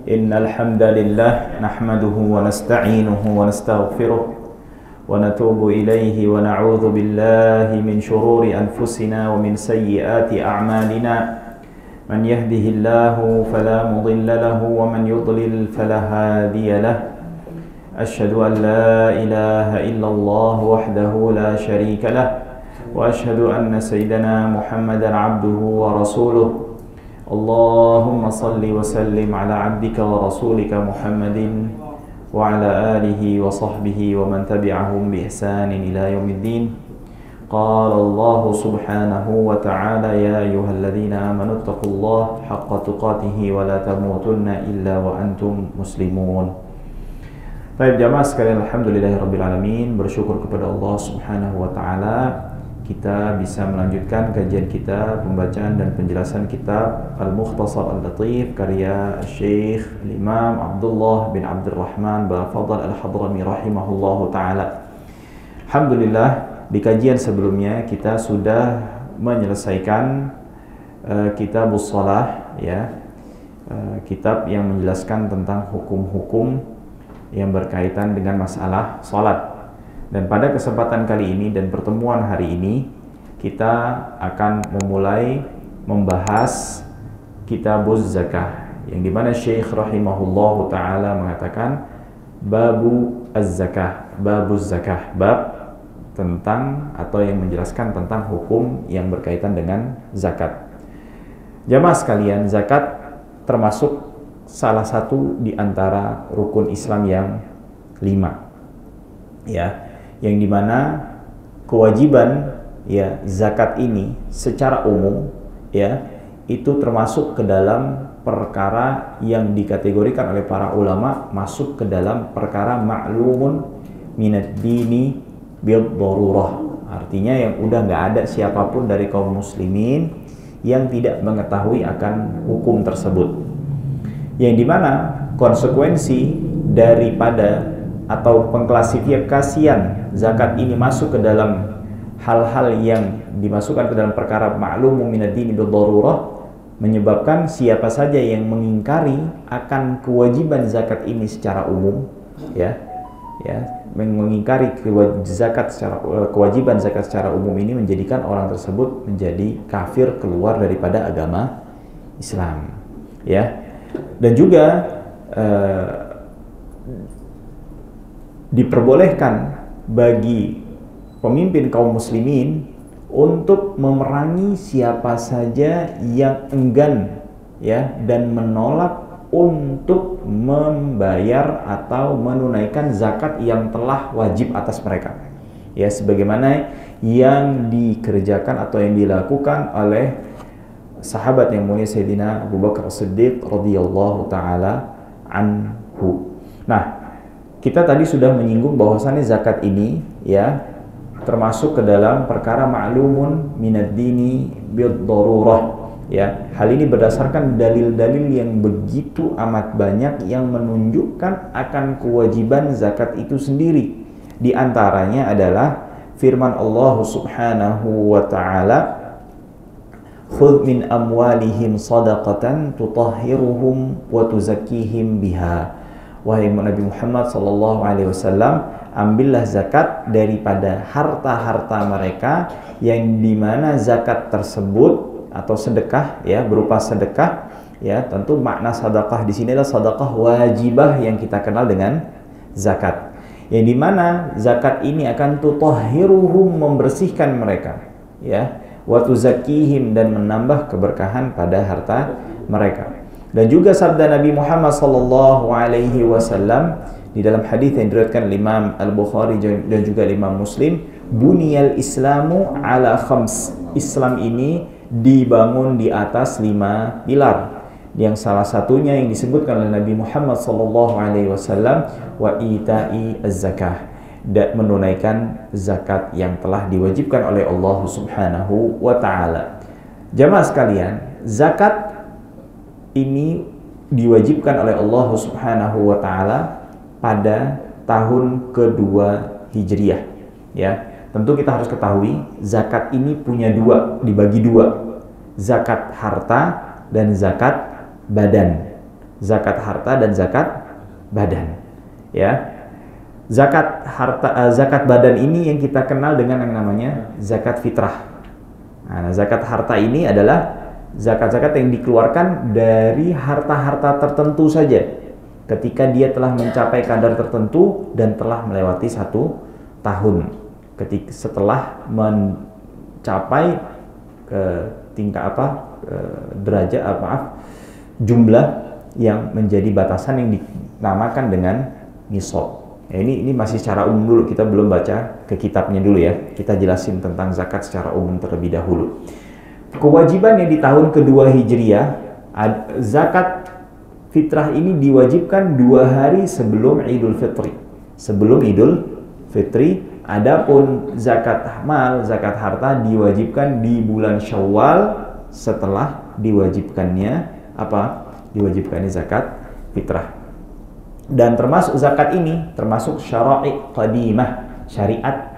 إن الحمد لله نحمده ونستعينه ونستغفره ونتوب إليه ونعوذ بالله من شرور أنفسنا ومن سيئات أعمالنا من يهده الله فلا مضل له ومن يضلل فلا هادي له أشهد أن لا إله إلا الله وحده لا شريك له وأشهد أن سيدنا محمدا عبده ورسوله اللهم صل وسلم على عبدك ورسولك محمد وعلى آله وصحبه ومن تبعهم بإحسان إلى يوم الدين قال الله سبحانه وتعالى يا أيها الذين آمنوا اتقوا الله حق تقاته ولا تموتن إلا وأنتم مسلمون. Baik jamaah sekalian, alhamdulillahirrabbilalamin, bersyukur kepada Allah subhanahu wa ta'ala kita bisa melanjutkan kajian kita, pembacaan dan penjelasan kitab Al-Mukhtasar Al-Latif karya Syekh Imam Abdullah bin Abdurrahman Bafadal Al-Hadrami rahimahullahu ta'ala. Alhamdulillah, di kajian sebelumnya kita sudah menyelesaikan Kitabus Shalah, ya, kitab yang menjelaskan tentang hukum-hukum yang berkaitan dengan masalah salat. Dan pada kesempatan kali ini dan pertemuan hari ini kita akan memulai membahas Kitabuz Zakah, yang dimana Syekh rahimahullahu ta'ala mengatakan Babu Az-Zakah, Babuz Zakah, bab tentang atau yang menjelaskan tentang hukum yang berkaitan dengan zakat. Jamaah sekalian, zakat termasuk salah satu di antara rukun Islam yang 5, ya, yang dimana kewajiban, ya, zakat ini secara umum, ya, itu termasuk ke dalam perkara yang dikategorikan oleh para ulama masuk ke dalam perkara ma'lumun minad dini bil darurah. Artinya yang udah nggak ada siapapun dari kaum muslimin yang tidak mengetahui akan hukum tersebut, yang dimana konsekuensi daripada atau pengklasifikasian zakat ini masuk ke dalam hal-hal yang dimasukkan ke dalam perkara ma'lumun minad dini bil darurah menyebabkan siapa saja yang mengingkari akan kewajiban zakat ini secara umum, ya, mengingkari kewajiban zakat secara umum ini menjadikan orang tersebut menjadi kafir, keluar daripada agama Islam, ya. Dan juga diperbolehkan bagi pemimpin kaum muslimin untuk memerangi siapa saja yang enggan, ya, dan menolak untuk membayar atau menunaikan zakat yang telah wajib atas mereka, ya, sebagaimana yang dikerjakan atau yang dilakukan oleh sahabat yang mulia Sayyidina Abu Bakar As-Siddiq radhiyallahu taala anhu. Nah, kita tadi sudah menyinggung bahwasannya zakat ini, ya, termasuk ke dalam perkara ma'lumun minad dini bid darurah, ya. Hal ini berdasarkan dalil-dalil yang begitu amat banyak yang menunjukkan akan kewajiban zakat itu sendiri. Di antaranya adalah firman Allah Subhanahu wa taala, khudh min amwalihim sadaqatan tutahhiruhum wa tuzakkihim biha. Wahai Nabi Muhammad sallallahu alaihi wasallam, ambillah zakat daripada harta-harta mereka, yang dimana zakat tersebut atau sedekah, ya, berupa sedekah, ya, tentu makna sedekah di sini adalah sedekah wajibah yang kita kenal dengan zakat, yang dimana zakat ini akan tutahhiruhum, membersihkan mereka, ya, wa tuzakkihim, dan menambah keberkahan pada harta mereka. Dan juga sabda Nabi Muhammad sallallahu alaihi wasallam di dalam hadis yang diriwayatkan Imam Al-Bukhari dan juga Imam Muslim, buniyal Islamu ala khams. Islam ini dibangun di atas 5 pilar, yang salah satunya yang disebutkan oleh Nabi Muhammad sallallahu alaihi wasallam wa ita'i az-zakah, dan menunaikan zakat yang telah diwajibkan oleh Allah Subhanahu wa taala. Jamaah sekalian, zakat ini diwajibkan oleh Allah Subhanahu wa taala pada tahun kedua Hijriah, ya. Tentu kita harus ketahui zakat ini punya dua, dibagi dua, zakat harta dan zakat badan. zakat harta dan zakat badan. Ya. Zakat badan ini yang kita kenal dengan yang namanya zakat fitrah. Nah, zakat harta ini adalah zakat-zakat yang dikeluarkan dari harta-harta tertentu saja ketika dia telah mencapai kadar tertentu dan telah melewati 1 tahun. Setelah mencapai ke tingkat derajat jumlah yang menjadi batasan yang dinamakan dengan nisab. Ya, ini masih secara umum dulu, kita belum baca ke kitabnya dulu ya. Kita jelasin tentang zakat secara umum terlebih dahulu. Kewajibannya di tahun kedua Hijriah, zakat fitrah ini diwajibkan 2 hari sebelum Idul Fitri. Sebelum Idul Fitri, adapun zakat mal, zakat harta diwajibkan di bulan Syawal setelah diwajibkannya Diwajibkannya zakat fitrah. Dan termasuk zakat ini termasuk syara'i qadimah, syariat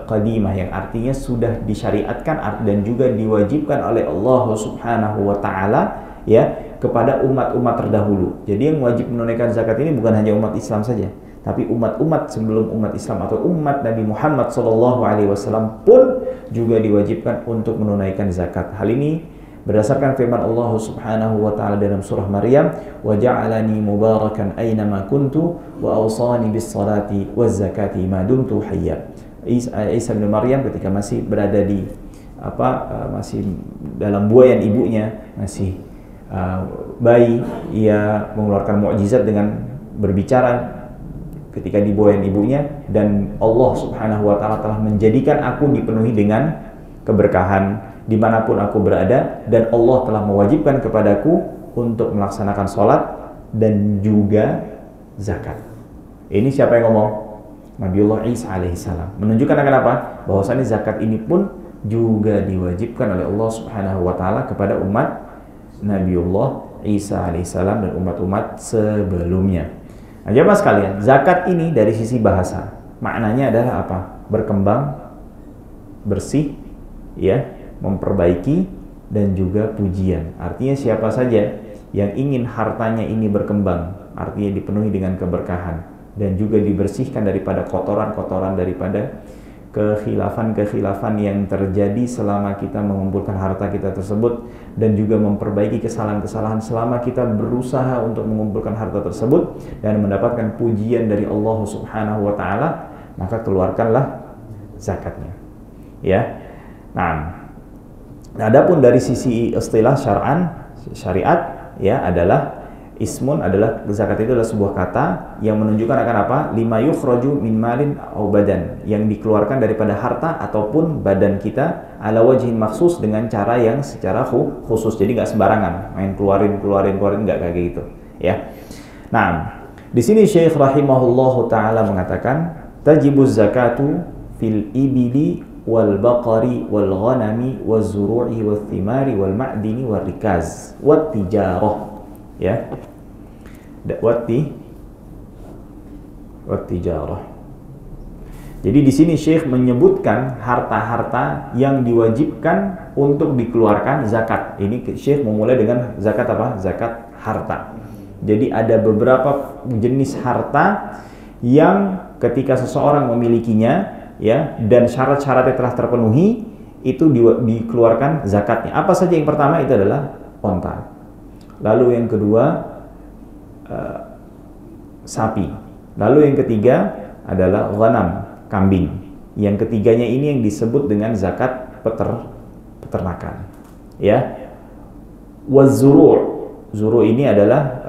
qadimah yang artinya sudah disyariatkan dan juga diwajibkan oleh Allah Subhanahu wa taala ya kepada umat-umat terdahulu. Jadi yang wajib menunaikan zakat ini bukan hanya umat Islam saja, tapi umat-umat sebelum umat Islam atau umat Nabi Muhammad SAW pun juga diwajibkan untuk menunaikan zakat. Hal ini berdasarkan firman Allah Subhanahu wa taala dalam surah Maryam, "Wa ja'alani mubarakan aynama kuntu wa awsani bis salati waz zakati ma dumtu hayya." Isa bin Maryam ketika masih berada di masih dalam buayan ibunya, masih bayi, ia mengeluarkan mukjizat dengan berbicara ketika di buayan ibunya, dan Allah Subhanahu wa taala telah menjadikan aku dipenuhi dengan keberkahan dimanapun aku berada, dan Allah telah mewajibkan kepadaku untuk melaksanakan sholat dan juga zakat. Ini siapa yang ngomong? Nabiullah Isa alaihissalam. Menunjukkan akan apa? Bahwasanya zakat ini pun juga diwajibkan oleh Allah Subhanahu wa taala kepada umat Nabiullah Isa alaihissalam dan umat-umat sebelumnya. Nah, jemaah sekalian, zakat ini dari sisi bahasa maknanya adalah apa? Berkembang, bersih, ya, memperbaiki, dan juga pujian. Artinya siapa saja yang ingin hartanya ini berkembang, artinya dipenuhi dengan keberkahan dan juga dibersihkan daripada kotoran-kotoran, daripada kekhilafan-kekhilafan yang terjadi selama kita mengumpulkan harta kita tersebut, dan juga memperbaiki kesalahan-kesalahan selama kita berusaha untuk mengumpulkan harta tersebut dan mendapatkan pujian dari Allah Subhanahu wa taala, maka keluarkanlah zakatnya. Ya. Nah, adapun dari sisi istilah syariat ya adalah ismun, adalah zakat itu adalah sebuah kata yang menunjukkan akan apa? Lima yukhraju min malin aw badan, yang dikeluarkan daripada harta ataupun badan kita ala wajhin maksus, dengan cara yang secara khusus. Jadi nggak sembarangan main keluarin nggak kayak gitu ya. Nah, di sini Syekh rahimahullahu taala mengatakan tajibuz zakatu fil ibili wal baqari wal ghanami waz zuru'i wal thimari wal ma'dini wal rikaz wat tijarah, ya, wat tijarah. Jadi di sini Syekh menyebutkan harta-harta yang diwajibkan untuk dikeluarkan zakat. Ini Syekh memulai dengan zakat apa? Zakat harta. Jadi ada beberapa jenis harta yang ketika seseorang memilikinya, ya, dan syarat-syaratnya telah terpenuhi, itu dikeluarkan zakatnya. Apa saja? Yang pertama itu adalah onta. Lalu yang kedua sapi. Lalu yang ketiga adalah ghanam, kambing. Yang ketiganya ini yang disebut dengan zakat peternakan. Ya. Wazuru'. Zuru ini adalah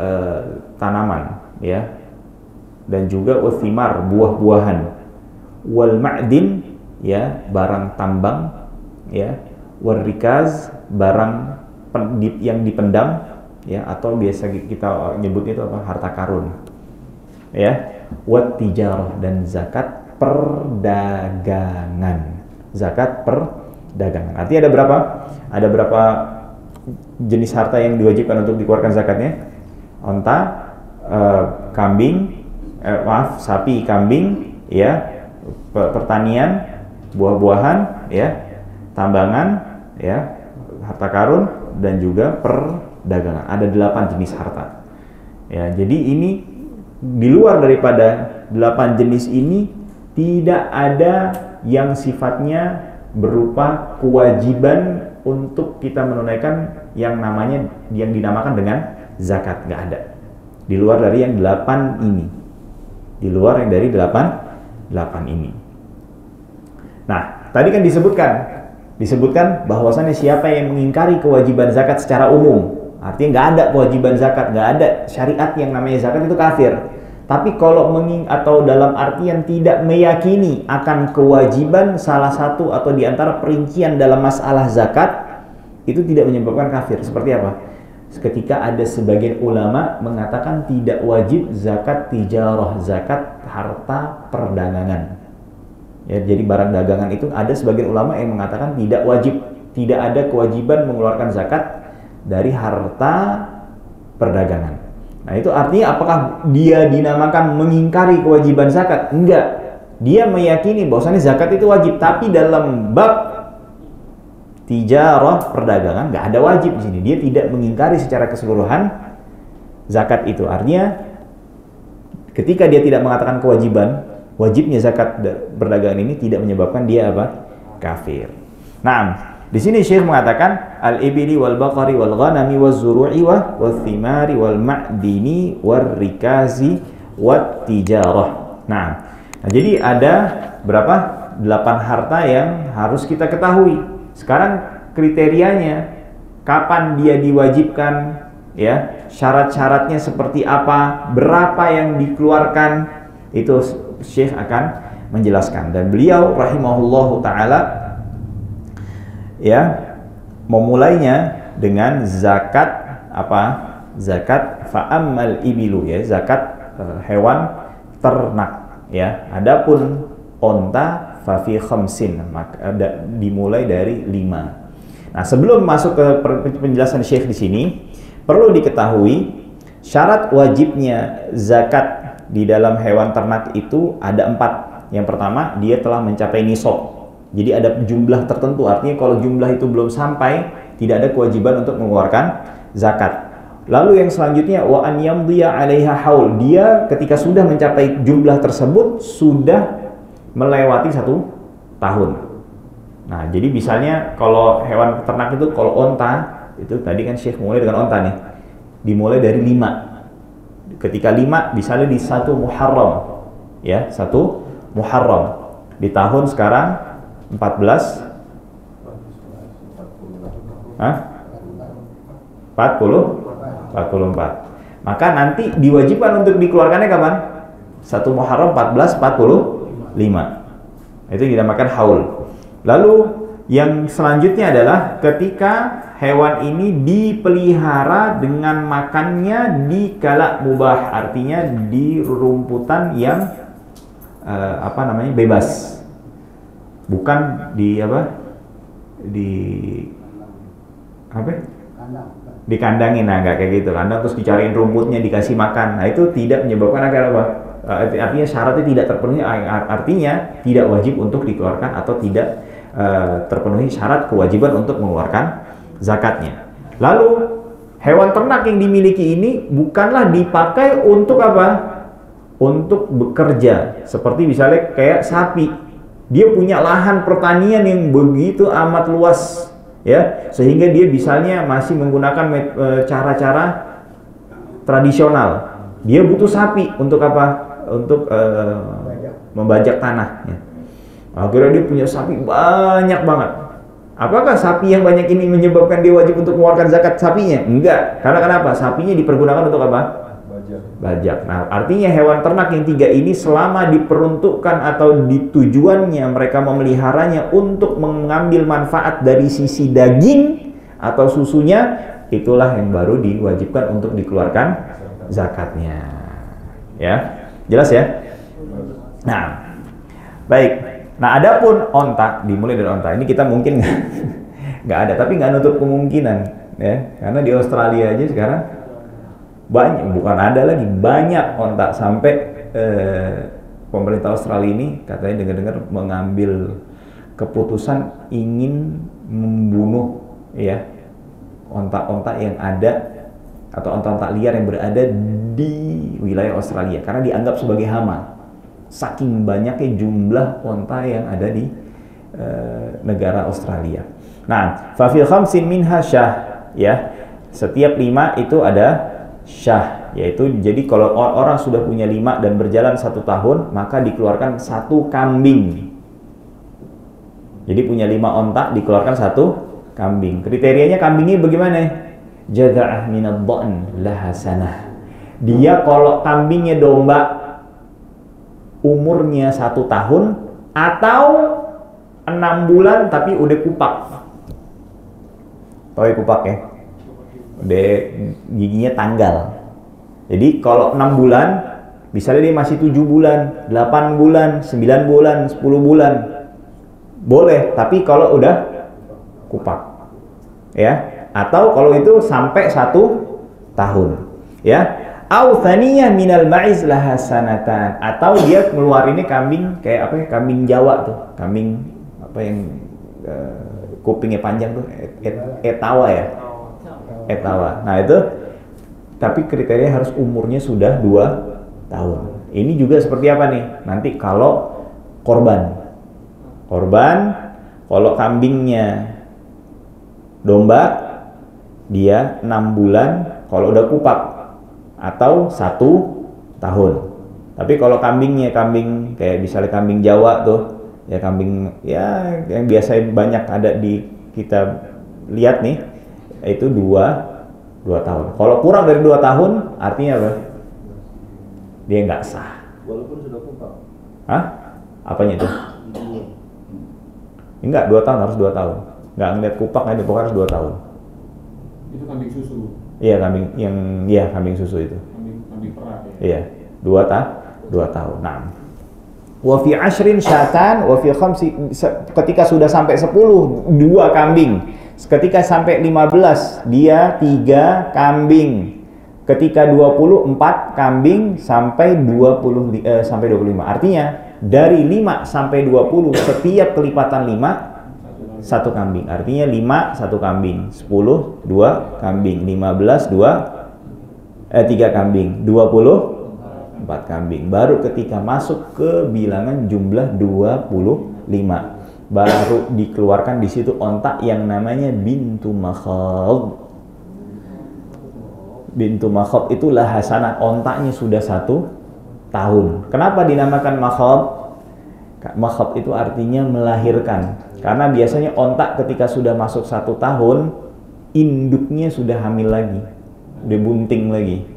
tanaman, ya. Dan juga wathimar, buah-buahan. Wal ma'din, ya, barang tambang, ya. Wal rikaz, barang yang dipendam, ya, atau biasa kita nyebutnya itu apa? Harta karun. Ya. Wat tijarah, dan zakat perdagangan. Zakat perdagangan. Artinya ada berapa? Ada berapa jenis harta yang diwajibkan untuk dikeluarkan zakatnya? Onta, sapi, kambing, ya, pertanian, buah-buahan, ya, tambangan, ya, harta karun, dan juga perdagangan. Ada 8 jenis harta. Ya, jadi ini di luar daripada 8 jenis ini tidak ada yang sifatnya berupa kewajiban untuk kita menunaikan yang dinamakan dengan zakat, nggak ada. Di luar dari yang 8 ini. Di luar yang dari 8 ini. Nah, tadi kan disebutkan bahwasannya siapa yang mengingkari kewajiban zakat secara umum, artinya nggak ada kewajiban zakat, nggak ada syariat yang namanya zakat, itu kafir. Tapi kalau atau dalam artian tidak meyakini akan kewajiban salah satu atau diantara perincian dalam masalah zakat, itu tidak menyebabkan kafir. Seperti apa? Ketika ada sebagian ulama mengatakan tidak wajib zakat tijarah, zakat harta perdagangan. Ya, jadi barang dagangan itu ada sebagian ulama yang mengatakan tidak wajib, tidak ada kewajiban mengeluarkan zakat dari harta perdagangan. Nah, itu artinya apakah dia dinamakan mengingkari kewajiban zakat? Enggak. Dia meyakini bahwasanya zakat itu wajib, tapi dalam bab tijarah perdagangan nggak ada wajib di sini. Dia tidak mengingkari secara keseluruhan zakat itu. Artinya ketika dia tidak mengatakan kewajiban, wajibnya zakat perdagangan ini tidak menyebabkan dia apa? Kafir. Nah, di sini Syekh mengatakan al-ibli wal baqari wal ghanami waz zuru'i wal thimari wal ma'dini wal rikazi wat tijarah. Nah, jadi ada berapa? 8 harta yang harus kita ketahui. Sekarang kriterianya, kapan dia diwajibkan, ya, syarat-syaratnya seperti apa, berapa yang dikeluarkan, itu Syekh akan menjelaskan. Dan beliau rahimahullahu ta'ala ya memulainya dengan zakat apa? Zakat fa'ammal ibilu, ya, zakat hewan ternak, ya. Adapun onta fa fi khamsin, maka dimulai dari 5. Nah, sebelum masuk ke penjelasan Syekh di sini, perlu diketahui syarat wajibnya zakat di dalam hewan ternak itu ada 4. Yang pertama, dia telah mencapai nisab. Jadi ada jumlah tertentu, artinya kalau jumlah itu belum sampai, tidak ada kewajiban untuk mengeluarkan zakat. Lalu yang selanjutnya, wa an yamdiya 'alaiha haul. Dia ketika sudah mencapai jumlah tersebut sudah melewati 1 tahun. Nah, jadi misalnya kalau hewan ternak itu, kalau onta, itu tadi kan Syekh mulai dengan onta nih. Dimulai dari 5. Ketika 5, misalnya di 1 Muharram, ya, 1 Muharram. Di tahun sekarang 14 44. Maka nanti diwajibkan untuk dikeluarkannya kapan? 1 Muharram 1445. Itu dinamakan haul. Lalu yang selanjutnya adalah ketika hewan ini dipelihara dengan makannya di kala mubah, artinya di rumputan yang bebas, bukan dikandangin, nah nggak kayak gitu, kandang terus dicariin rumputnya dikasih makan. Nah, itu tidak menyebabkan agar apa? Artinya syaratnya tidak terpenuhi, artinya tidak wajib untuk dikeluarkan atau tidak terpenuhi syarat kewajiban untuk mengeluarkan zakatnya. Lalu hewan ternak yang dimiliki ini bukanlah dipakai untuk apa? Untuk bekerja. Seperti misalnya kayak sapi, dia punya lahan pertanian yang begitu amat luas, ya, sehingga dia misalnya masih menggunakan cara-cara tradisional. Dia butuh sapi untuk apa? Untuk membajak tanahnya. Akhirnya dia punya sapi banyak banget. Apakah sapi yang banyak ini menyebabkan dia wajib untuk mengeluarkan zakat sapinya? Enggak. Karena kenapa? Sapinya dipergunakan untuk apa? Bajak. Nah, artinya hewan ternak yang 3 ini selama diperuntukkan atau ditujuannya mereka memeliharanya untuk mengambil manfaat dari sisi daging atau susunya, itulah yang baru diwajibkan untuk dikeluarkan zakatnya. Ya, jelas ya? Nah, baik. Nah, adapun onta, dimulai dari onta. Ini kita mungkin nggak ada, tapi nggak nutup kemungkinan, ya. Karena di Australia aja sekarang banyak, bukan ada lagi, banyak onta, sampai pemerintah Australia ini katanya dengar-dengar mengambil keputusan ingin membunuh, ya, onta-onta yang ada atau onta-onta liar yang berada di wilayah Australia karena dianggap sebagai hama. Saking banyaknya jumlah onta yang ada di negara Australia. Nah, fa fi khamsin minha syah, ya. Setiap 5 itu ada syah, yaitu jadi kalau orang sudah punya 5 dan berjalan 1 tahun, maka dikeluarkan 1 kambing. Jadi punya 5 onta, dikeluarkan 1 kambing. Kriterianya kambingnya bagaimana? Jaza'ah minad dha'n laha sanah. Dia kalau kambingnya domba umurnya 1 tahun atau 6 bulan tapi udah kupak. Tahu ya kupak ya? Udah giginya tanggal. Jadi kalau 6 bulan, misalnya dia masih 7 bulan, 8 bulan, 9 bulan, 10 bulan, boleh. Tapi kalau udah kupak, ya. Atau kalau itu sampai 1 tahun, ya. Au thaniyah minal ma'iz laha sanatan, atau dia ngeluarinnya kambing kayak apa ya? Kambing Jawa tuh, kambing apa yang kupingnya panjang tuh, etawa ya. Etawa. Nah, itu tapi kriteria harus umurnya sudah 2 tahun. Ini juga seperti apa nih? Nanti kalau korban, kalau kambingnya domba, dia 6 bulan kalau udah kupak, atau 1 tahun. Tapi kalau kambingnya kambing kayak misalnya kambing Jawa tuh, ya kambing ya yang biasa banyak ada di kita lihat nih, itu 2 tahun. Kalau kurang dari 2 tahun, artinya apa? Dia nggak sah. Walaupun sudah kupak. Hah? Apanya itu? Enggak, 2 tahun, harus 2 tahun. Nggak ngeliat kupak, nggak pokoknya harus 2 tahun. Itu kambing susu. Iya, kambing susu itu. Kambing perah ya. Iya, 2 tahun. Nah, wa fi 10 syatan wa fi khamsi, ketika sudah sampai 10 2 kambing. Ketika sampai 15 dia 3 kambing. Ketika 24 kambing sampai 25. Artinya dari 5 sampai 20 setiap kelipatan 5 1 kambing. Artinya 5 1 kambing, 10 2 kambing, 15 3 kambing, 20 4 kambing. Baru ketika masuk ke bilangan jumlah 25 baru dikeluarkan di situ onta yang namanya bintu makhad. Bintu makhad itulah hasanah, ontanya sudah 1 tahun. Kenapa dinamakan makhad? Makhad itu artinya melahirkan. Karena biasanya onta ketika sudah masuk 1 tahun, induknya sudah hamil lagi, udah bunting lagi,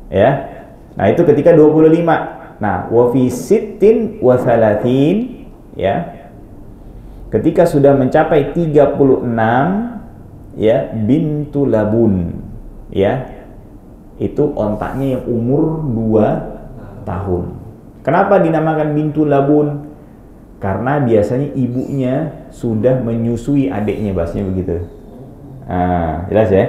ya. Nah itu ketika 25. Nah wa fi sittin wa thalathin, ya. Ketika sudah mencapai 36, ya, bintu labun, ya. Itu ontaknya yang umur 2 tahun. Kenapa dinamakan bintu labun? Karena biasanya ibunya sudah menyusui adiknya, bahasanya begitu. Jelas ya?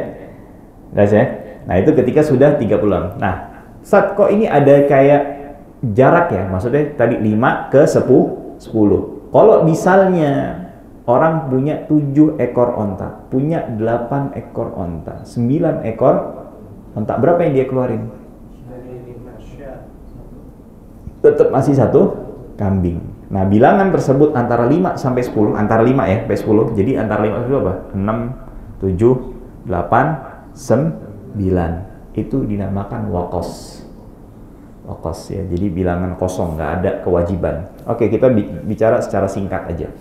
Jelas ya? Nah, itu ketika sudah 36. Nah, saat kok ini ada kayak jarak ya? Maksudnya tadi 5 ke 10. Kalau misalnya orang punya 7 ekor onta, punya 8 ekor onta, 9 ekor onta, berapa yang dia keluarin? Tetap masih 1 kambing. Nah, bilangan tersebut antara 5 sampai 10, antara 5 ya, sampai 10. Jadi antara 5 itu apa? 6, 7, 8, 9. Itu dinamakan wakos. Wakos ya, jadi bilangan kosong, nggak ada kewajiban. Oke, kita bicara secara singkat aja.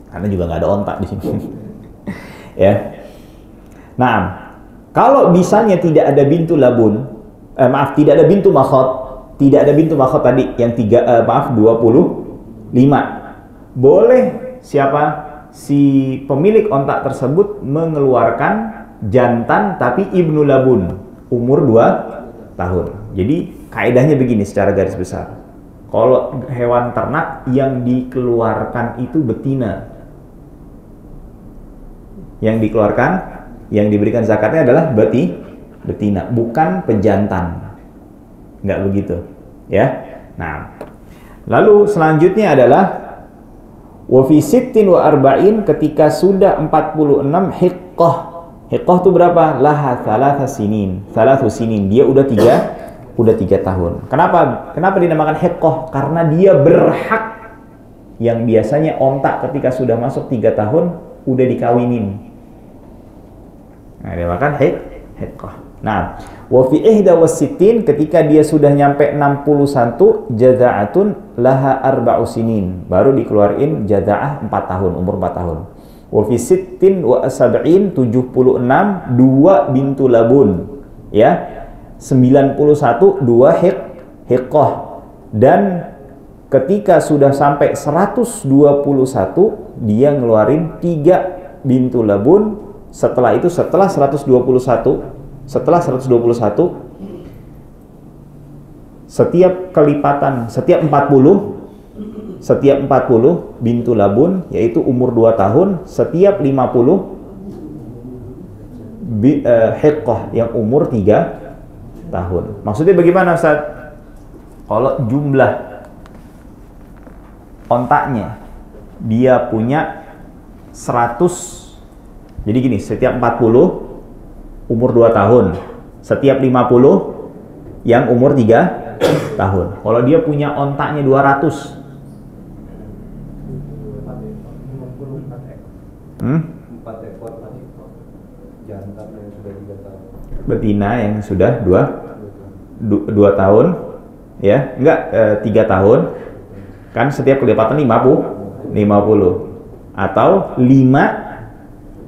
Karena juga nggak ada onta di sini. Ya. Nah, kalau misalnya tidak ada bintu labun, tidak ada bintu makhot, tidak ada bintu makhot tadi yang 25. Boleh siapa? Si pemilik onta tersebut mengeluarkan jantan tapi ibnu labun, umur 2 tahun. Jadi kaidahnya begini secara garis besar. Kalau hewan ternak yang dikeluarkan itu betina, yang dikeluarkan, yang diberikan zakatnya adalah betina, bukan pejantan. Nggak begitu, ya. Nah, lalu selanjutnya adalah wa fi sittin wa arba'in, ketika sudah 46 hiqqah, Hiqqah tuh berapa? Laha thalathu sinin. Dia udah 3 tahun. Kenapa dinamakan hiqqah? Karena dia berhak. Yang biasanya onta ketika sudah masuk 3 tahun udah dikawinin. Nah, dinamakan hiqqah. Nah, wa fi ihda wasittin, ketika dia sudah nyampe 61, jaza'atun laha arba'u sinin. Baru dikeluarin jaza'ah 4 tahun, umur 4 tahun. Wa fi sittin wa sab'in, 76, 2 bintu labun. Ya. 91, 2 hiqqah. Dan ketika sudah sampai 121, dia ngeluarin 3 bintu labun. Setelah itu, setelah 121, setiap kelipatan, setiap 40 bintu labun, yaitu umur 2 tahun, setiap 50 hiqqah yang umur 3 tahun. Maksudnya bagaimana, Ustaz? Kalau jumlah ontaknya dia punya 100, jadi gini, setiap 40 umur 2 tahun, setiap 50 yang umur 3 tahun. Kalau dia punya ontaknya 200, 4 ekor jantan yang sudah 3 tahun, betina yang sudah 2 tahun, ya, enggak 3 tahun, kan setiap kelipatan 50, atau 5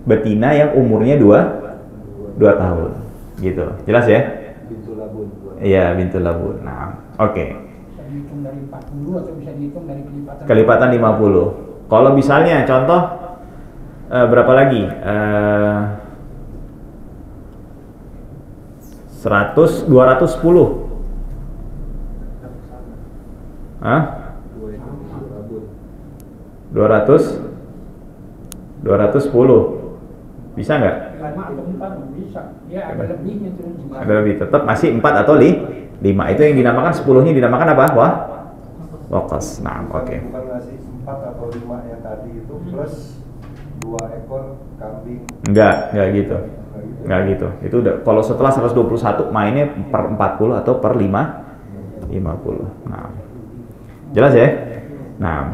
betina yang umurnya 2 tahun, gitu. Jelas ya? bintu labun. Iya, bintu labun. Nah, oke. Bisa dihitung dari 40 atau bisa dihitung dari kelipatan? Kelipatan 50. Kalau misalnya contoh berapa lagi? 210. Hah? 210. Bisa nggak? 5 atau 4 bisa. Ya ada lebihnya tuh. Ada lebih. Tetap masih 4 atau 5. Itu yang dinamakan 10-nya dinamakan apa? Waqas. Nah, oke. Bukan ngasih 4 atau 5 yang tadi itu plus 2 ekor kambing. Enggak gitu. Enggak gitu. Itu udah kalau setelah 121 mainnya per 40 atau per 50. Nah. Jelas ya? Nah,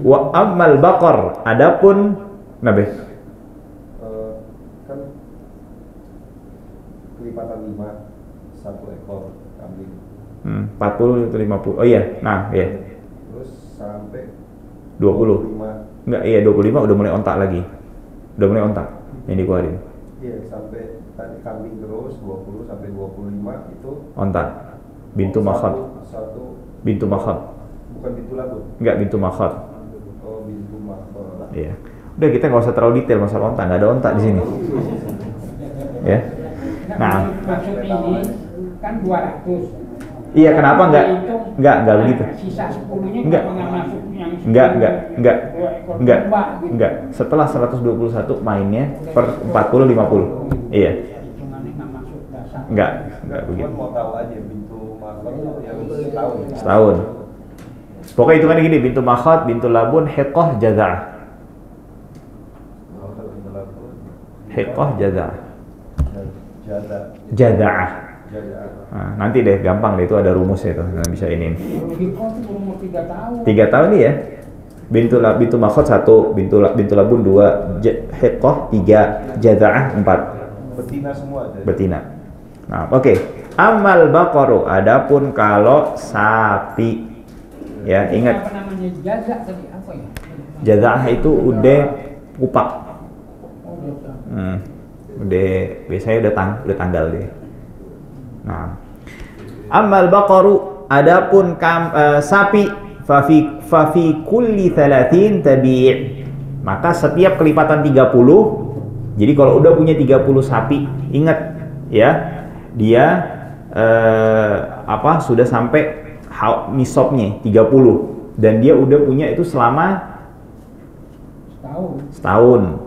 wa ammal baqar, adapun nabe Kan kelipatan 5 1 ekor kambing. 40 atau 50. Oh iya. Nah, iya. Terus sampai 20. 25. Enggak, iya 25 udah mulai ontak lagi. Udah mulai ontak yang dikeluarin. Iya, sampai tadi kambing terus 20 sampai 25 itu Ontak. Bintu makhad. Satu Bintu makhad. bukan bintu labun. Enggak, bintu makhad. Oh, bintu makhad. Iya. Udah, kita nggak usah terlalu detail masalah ontak, nggak ada ontak di sini. Ya. Nah. Maksud ini kan 200. Iya, kenapa enggak begitu? Sisa 10-nya Enggak. masuk yang 10, Enggak. 2 ekor domba, gitu. Enggak. Setelah 121 mainnya per 40 50. Iya. Hitungannya nggak masuk dasar. Enggak Cuma begitu. mau tahu aja bintu makhad yang setahun. Setahun. Pokoknya hitungannya gini, bintu makhad, bintu labun, hiqqah, jaza'ah. Bintu labun. Hiqqah, jaza'ah. Jada. Jaza'ah. Jada. Nah, nanti deh, gampang deh, itu ada rumusnya itu, nggak bisa ini. Hiko itu umur 3 tahun. 3 tahun nih ya. Bintu makhad 1, bintu labun 2, hiqqah 3, jaza'ah 4. Betina semua aja. Betina. Nah, oke. Amal baqaru, adapun kalau sapi. Ya, ingat. Apa namanya jaza tadi apa ya? Jaza'ah itu udah kupak. Oh, jaza. Udah biasanya udah tanggal deh. Nah, amal baqaru, adapun sapi, fafi kulli 30 tabi'. Maka setiap kelipatan 30. Jadi kalau udah punya 30 sapi, ingat ya, dia sudah sampai nisabnya 30 dan dia udah punya itu selama setahun.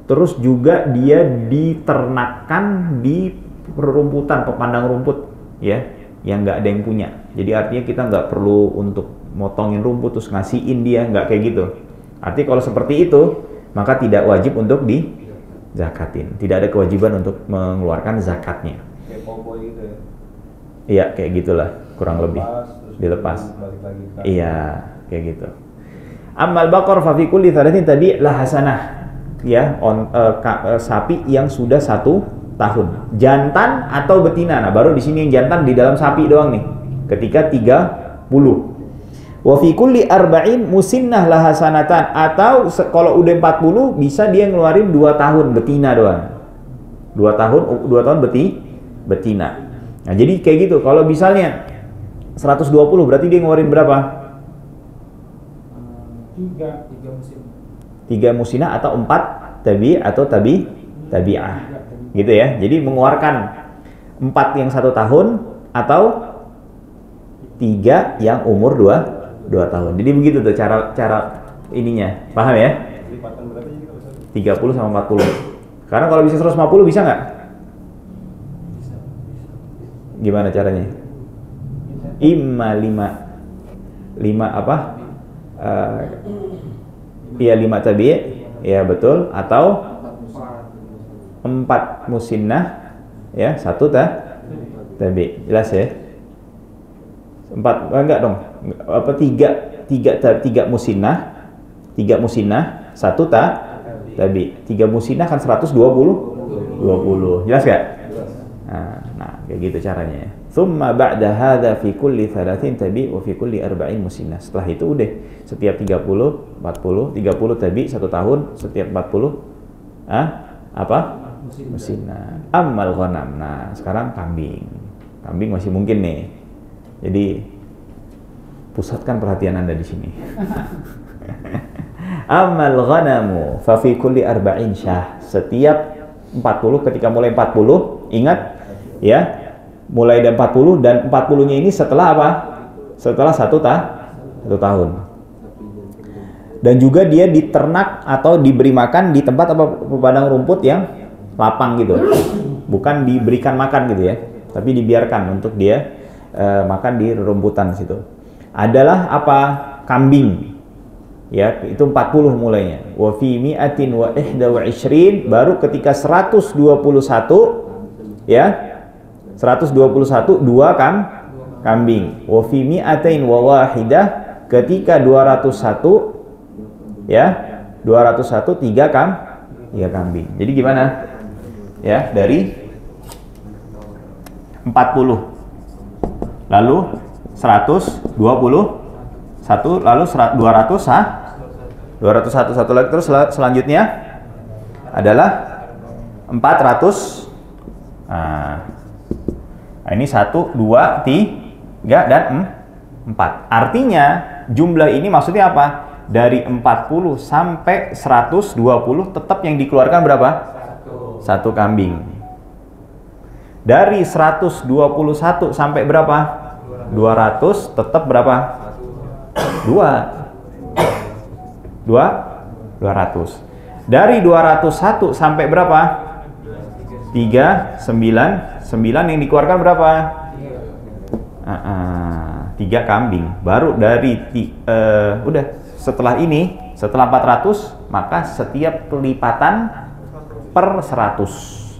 Terus juga dia diternakkan di rumputan, pepandang rumput ya, yang nggak ada yang punya. Jadi artinya kita nggak perlu untuk motongin rumput terus ngasihin dia, nggak kayak gitu. Artinya kalau seperti itu maka tidak wajib untuk zakatin. Tidak ada kewajiban untuk mengeluarkan zakatnya. Kayak koboi gitu ya. Iya, kayak gitulah kurang lebih. Terus Dilepas. balik lagi ke Iya, kayak gitu. Ammal baqar fa fi kulli thalathin tabi' la hasanah. Ya, sapi yang sudah 1 tahun. Jantan atau betina. Nah, baru di sini yang jantan di dalam sapi doang nih. Ketika 30. Wa fi kulli arba'in musinnah laha sanatan, atau kalau udah 40 bisa dia ngeluarin 2 tahun betina doang. 2 tahun betina. Nah, jadi kayak gitu. Kalau misalnya 120 berarti dia ngeluarin berapa? 3 musim. 3 musinah atau 4 tabi'ah. Gitu ya. Jadi mengeluarkan 4 yang 1 tahun atau 3 yang umur 2 tahun. Jadi begitu tuh cara ininya. Paham ya? lipatan berapa sih kalau 30 sama 40. Karena kalau bisa 150 bisa nggak? Gimana caranya? Imma 5 apa? Iya 5 tabi', ya betul, atau 4 musinnah, ya 1 tabi'. Jelas ya? 4 enggak dong. Apa 3 musinnah, 1 tabi'. 3 musinnah kan 120. Jelas nggak? Nah, kayak gitu caranya. Thumma ba'da hadza fi kulli 30 tabi' wa fi kulli 40 musinnah. Setelah itu udah setiap 30 tabi' 1 tahun, setiap 40 musinnah. Ammal ghanam. Nah, sekarang kambing. Kambing masih mungkin nih. Jadi pusatkan perhatian Anda di sini. Ammal ghanamu fa fi kulli 40 syah. Setiap 40, ketika mulai 40, ingat ya, mulai dari 40 dan 40-nya ini setelah apa? Setelah 1 tahun. Dan juga dia diternak atau diberi makan di tempat apa, padang rumput yang lapang gitu. Bukan diberikan makan gitu ya, tapi dibiarkan untuk dia makan di rumputan situ. Adalah apa? Kambing. Ya, itu 40 mulainya. Wa fi mi'atin wa ihda wa ishrin, baru ketika 121 ya. 121 2 kambing. Wa fi mi'atain wa wahidah, ketika 201 ya. 201 3 kambing. Jadi gimana? Ya, dari 40 lalu 121 lalu 200 201 satu lagi, terus selanjutnya adalah 400. Nah, ini 1 2 3 dan 4. Artinya jumlah ini maksudnya apa? Dari 40 sampai 120 tetap yang dikeluarkan berapa? 1 kambing. Dari 121 sampai berapa? 200 tetap berapa? 200. Dari 201 sampai berapa? 9 yang dikeluarkan berapa? 3 kambing. Baru dari udah setelah ini, setelah 400, maka setiap pelipatan per 100.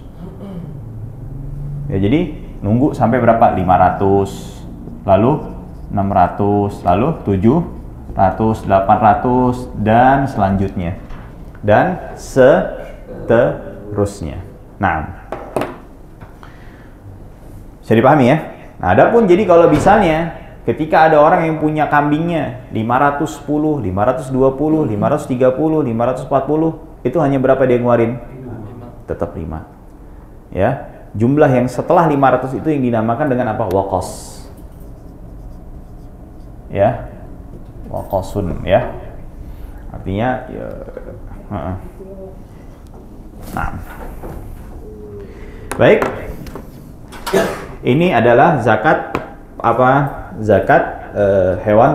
Ya, jadi nunggu sampai berapa? 500, lalu 600, lalu 700, 800, dan selanjutnya. Dan seterusnya. Nah, bisa dipahami ya? Nah, adapun jadi kalau misalnya ketika ada orang yang punya kambingnya 510, 520, 530, 540, itu hanya berapa dia ngeluarin? Tetap 5. Ya. Jumlah yang setelah 500 itu yang dinamakan dengan apa? Waqas. Ya. Waqasun ya. Artinya ya, nah. Baik. Ini adalah zakat apa? Zakat hewan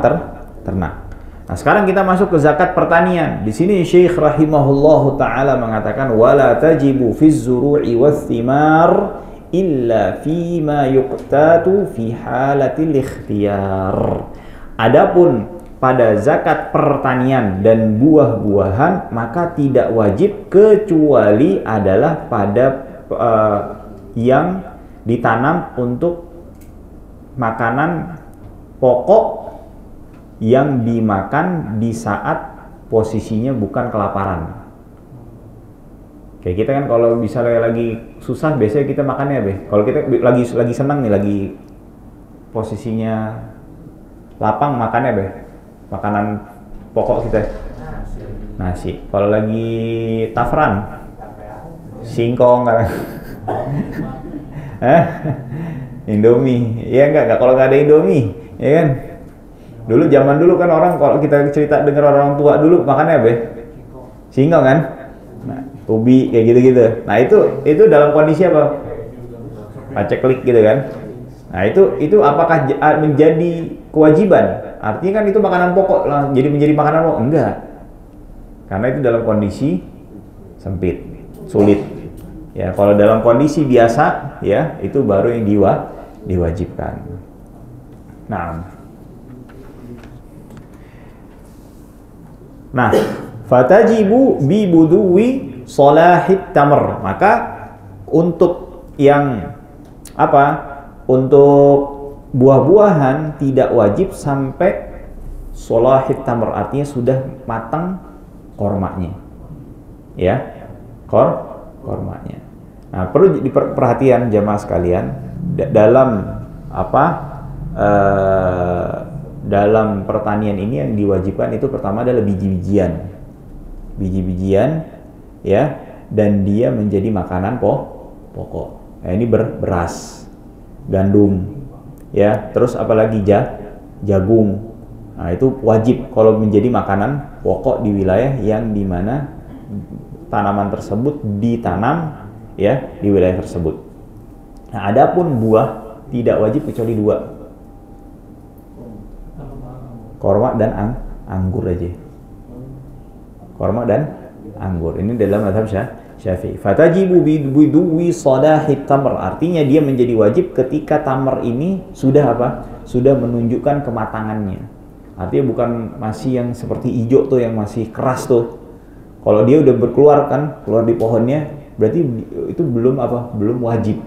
ternak. Nah, sekarang kita masuk ke zakat pertanian. Di sini Syekh rahimahullahu taala mengatakan wala tajibu fiz zuru'i wath thimar illa fima yuqtatu fi halatil ikhtiyar. Adapun pada zakat pertanian dan buah-buahan, maka tidak wajib kecuali adalah pada yang ditanam untuk makanan pokok yang dimakan di saat posisinya bukan kelaparan. Kayak kita kan kalau misalnya lagi susah biasanya kita makannya apa? Kalau kita lagi senang nih, lagi posisinya lapang, makannya apa? Makanan pokok kita nasi. Kalau lagi tafran singkong kan. Indomie. Ya enggak kalau nggak ada Indomie, ya kan? Zaman dulu kan orang kalau kita cerita dengar orang tua dulu makannya apa? Singkong kan? Nah, ubi kayak gitu-gitu. Nah, itu dalam kondisi apa? Paceklik gitu kan. Nah, itu apakah menjadi kewajiban? Artinya kan itu makanan pokok lah, jadi menjadi makanan pokok? Enggak. Karena itu dalam kondisi sempit, sulit. Ya, kalau dalam kondisi biasa ya, itu baru yang diwajibkan. Nah, fatajibu bi buduwi salahit tamr. Maka untuk yang untuk buah-buahan tidak wajib sampai salahit tamr, artinya sudah matang kormanya. Ya, kormanya. Nah, perlu diperhatikan jamaah sekalian dalam dalam pertanian ini yang diwajibkan itu pertama adalah biji-bijian ya, dan dia menjadi makanan pokok. Nah, ini beras, gandum ya, terus apalagi jagung. Nah, itu wajib kalau menjadi makanan pokok di wilayah yang dimana tanaman tersebut ditanam ya di wilayah tersebut. Nah, adapun buah tidak wajib kecuali dua, korma dan anggur aja. Korma dan anggur. Ini dalam mazhab Syafi'i. Fatajibu biduwi sadahit tamr, artinya dia menjadi wajib ketika tamr ini sudah sudah menunjukkan kematangannya. Artinya bukan masih yang seperti hijau tuh, yang masih keras tuh. Kalau dia udah keluar di pohonnya, berarti itu belum wajib.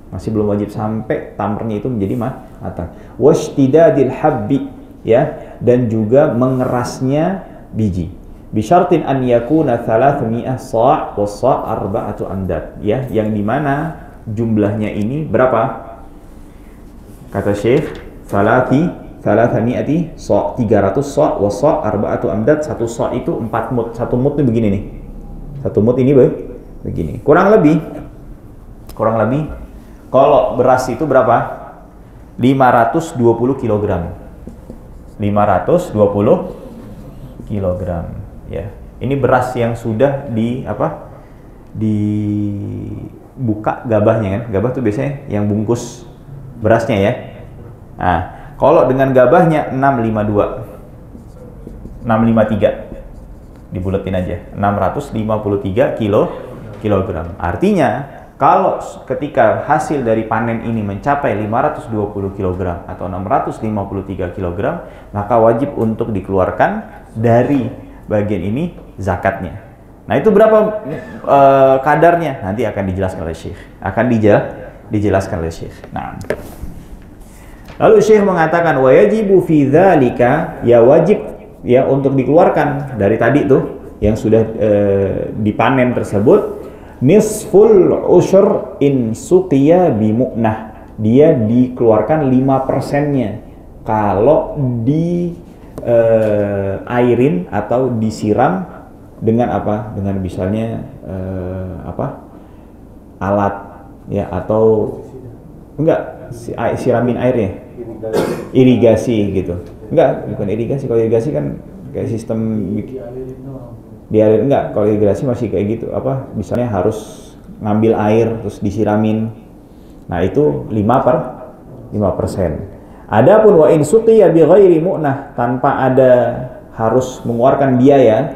Masih belum wajib sampai tamrnya itu menjadi matang. Washtidadil habbi, ya, dan juga mengerasnya biji. Bisyartin an yakuna 300 sa' wa sa' 4 amdad, ya, yang dimana jumlahnya ini berapa? Kata Syekh, 300 sa', 300 sa' wa sa' 4 amdad. Satu sa' itu 4 mud. Satu mud ini begini nih. Satu mud ini begini. Kurang lebih kalau beras itu berapa? 520 kg. 520 kg, ya. Ini beras yang sudah dibuka gabahnya kan. Gabah tuh biasanya yang bungkus berasnya ya. Nah, kalau dengan gabahnya 653 dibuletin aja, 653 kilogram. Artinya kalau ketika hasil dari panen ini mencapai 520 kg atau 653 kg, maka wajib untuk dikeluarkan dari bagian ini zakatnya. Nah, itu berapa kadarnya? Nanti akan dijelaskan oleh Syekh. Dijelaskan oleh Syekh. Nah, lalu Syekh mengatakan wa yajibu fi dzalika, ya wajib ya untuk dikeluarkan dari tadi tuh yang sudah dipanen tersebut, nisful usyr in suqiya bimu'nah. Dia dikeluarkan 5%-nya kalau di airin atau disiram dengan dengan misalnya alat ya, atau enggak siramin airnya, irigasi gitu. Bukan irigasi. Kalau irigasi kan kayak sistem dialir, enggak. Kalau irigasi masih kayak gitu, misalnya harus ngambil air terus disiramin. Nah, itu 5%. Adapun wa in suqiya bi ghairi mu'nah, tanpa ada harus mengeluarkan biaya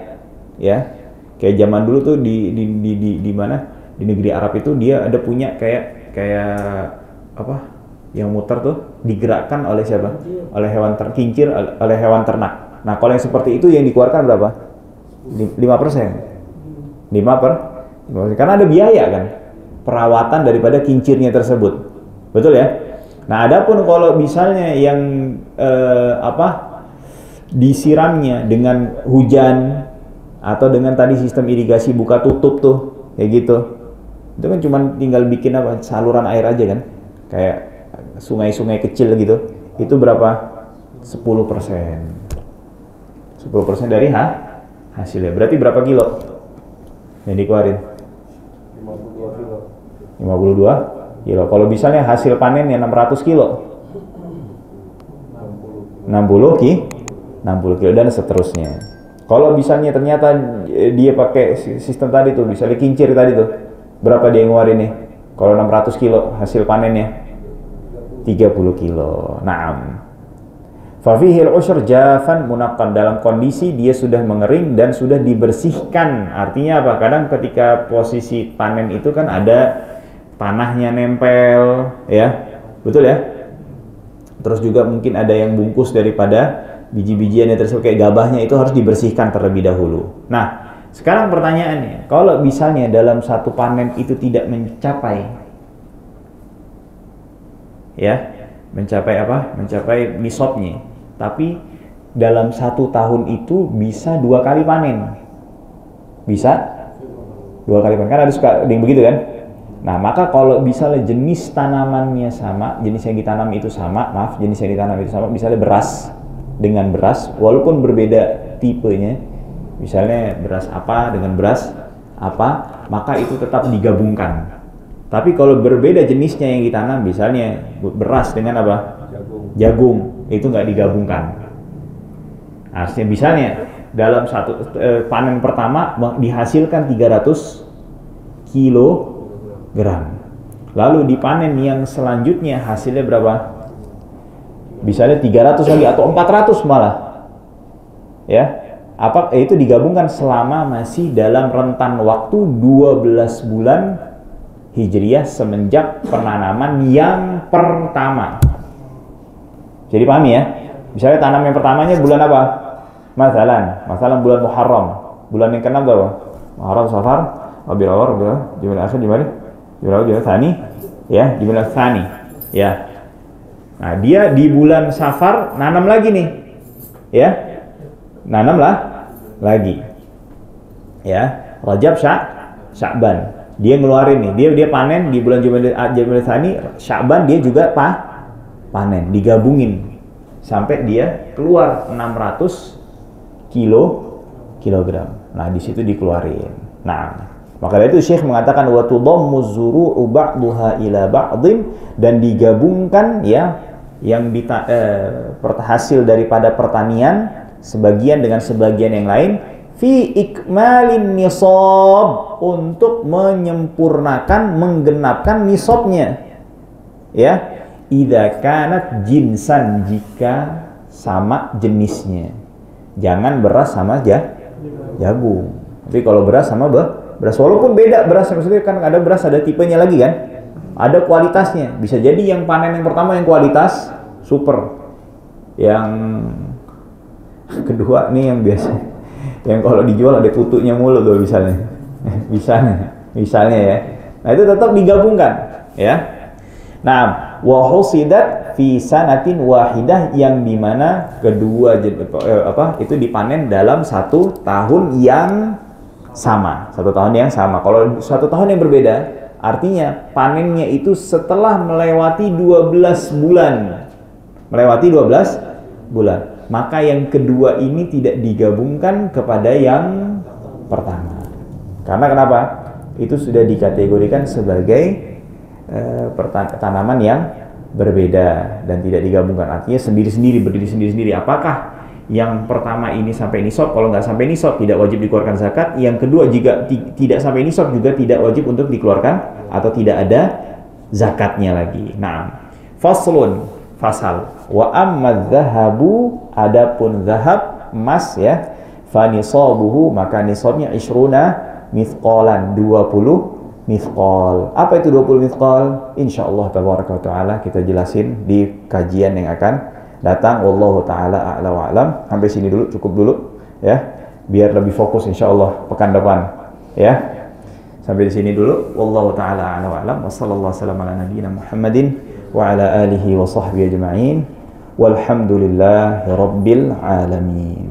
ya. Kayak zaman dulu tuh di mana? Di negeri Arab itu dia ada punya kayak yang muter tuh, digerakkan oleh siapa? Oleh hewan kincir, oleh hewan ternak. Nah, kalau yang seperti itu yang dikeluarkan berapa? 5%. 5%. Karena ada biaya kan, perawatan daripada kincirnya tersebut. Betul ya? Nah, adapun kalau misalnya yang disiramnya dengan hujan atau dengan tadi sistem irigasi buka tutup tuh, kayak gitu. Itu kan cuma tinggal bikin saluran air aja kan. Kayak sungai-sungai kecil gitu. Itu berapa? 10%. 10% dari hasilnya. Berarti berapa kilo yang dikeluarin? 52 kilo. 52 kilo. Kalau misalnya hasil panennya 600 kilo. 60 kilo dan seterusnya. Kalau misalnya ternyata dia pakai sistem tadi tuh, misalnya kincir tadi tuh, berapa dia ngeluarin nih? Kalau 600 kilo hasil panennya 30 kilo. Naam. Fafihil usyr jafan munaqqan, dalam kondisi dia sudah mengering dan sudah dibersihkan. Artinya apa? Kadang ketika posisi panen itu kan ada tanahnya nempel, ya. Betul ya? Terus juga mungkin ada yang bungkus daripada biji-bijiannya tersebut, kayak gabahnya itu harus dibersihkan terlebih dahulu. Nah, sekarang pertanyaannya, kalau misalnya dalam satu panen itu tidak mencapai, ya, mencapai nisabnya, tapi dalam 1 tahun itu bisa 2 kali panen, bisa 2 kali panen, kan ada suka yang begitu kan. Nah, maka kalau misalnya jenis tanamannya sama, jenis yang ditanam itu sama, jenis yang ditanam itu sama, misalnya beras dengan beras, walaupun berbeda tipenya, misalnya beras apa dengan beras apa, maka itu tetap digabungkan. Tapi kalau berbeda jenisnya yang ditanam, misalnya beras dengan apa? Jagung, itu nggak digabungkan. Artinya misalnya dalam satu panen pertama dihasilkan 300 kilogram. Lalu di panen yang selanjutnya hasilnya berapa? Misalnya 300 lagi atau 400 malah. Ya. Itu digabungkan selama masih dalam rentan waktu 12 bulan Hijriyah semenjak penanaman yang pertama. Jadi pahami ya? Misalnya tanam yang pertamanya bulan apa? Masalan bulan Muharram. Bulan yang ke-6 berapa? Muharram, Safar, Rabiul Awwal, Jumadil Akhir, Jumadil Tsani, ya, Jumadil Tsani. Ya. Nah, dia di bulan Safar nanam lagi nih. Ya. Nanamlah lagi. Ya, Rajab, Sya'ban. Dia ngeluarin nih. Dia panen di bulan Jumadil Tsani, Sya'ban dia juga panen, digabungin sampai dia keluar 600 kilogram. Nah, di situ dikeluarin. Nah, maka dari itu Syekh mengatakan wa tudammu zuru'u ba'daha ila ba'dhin, dan digabungkan ya yang hasil daripada pertanian sebagian dengan sebagian yang lain fi ikmalin nisab, untuk menyempurnakan, menggenapkan nisabnya. Ya, idza kanat jinsan, jika sama jenisnya. Jangan beras sama jagung. Tapi kalau beras sama beras, walaupun beda beras, maksudnya kan ada beras ada tipenya lagi kan, ada kualitasnya. Bisa jadi yang panen yang pertama yang kualitas super, yang kedua nih yang biasa, yang kalau dijual ada kutunya mulu tuh misalnya ya. Nah, itu tetap digabungkan ya. Nah, wa husidat fi sanatin wahidah, yang dimana kedua itu dipanen dalam 1 tahun yang sama. 1 tahun yang sama. Kalau 1 tahun yang berbeda, artinya panennya itu setelah melewati 12 bulan. Maka yang kedua ini tidak digabungkan kepada yang pertama. Karena kenapa? Itu sudah dikategorikan sebagai tanaman yang berbeda dan tidak digabungkan. Artinya sendiri-sendiri, berdiri sendiri-sendiri. Apakah yang pertama ini sampai nisab? Kalau nggak sampai nisab tidak wajib dikeluarkan zakat. Yang kedua jika tidak sampai nisab juga tidak wajib untuk dikeluarkan atau tidak ada zakatnya lagi. Nah, fasal wa amma dzahabu, adapun zahab emas ya, fa nisabuhu, maka nisabnya 20 mithqalan, 20 mithqal. Apa itu 20 mithqal? Insyaallah tabaraka wa taala kita jelasin di kajian yang akan datang. Wallahu taala a'la wa a'lam. Sampai sini dulu, cukup dulu ya. Biar lebih fokus insyaallah pekan depan ya. Sampai di sini dulu. Wallahu taala a'la wa a'lam. Wassallallahu ala nabiyyina Muhammadin wa ala alihi wa sahbihi ajma'in. Walhamdulillahi rabbil alamin.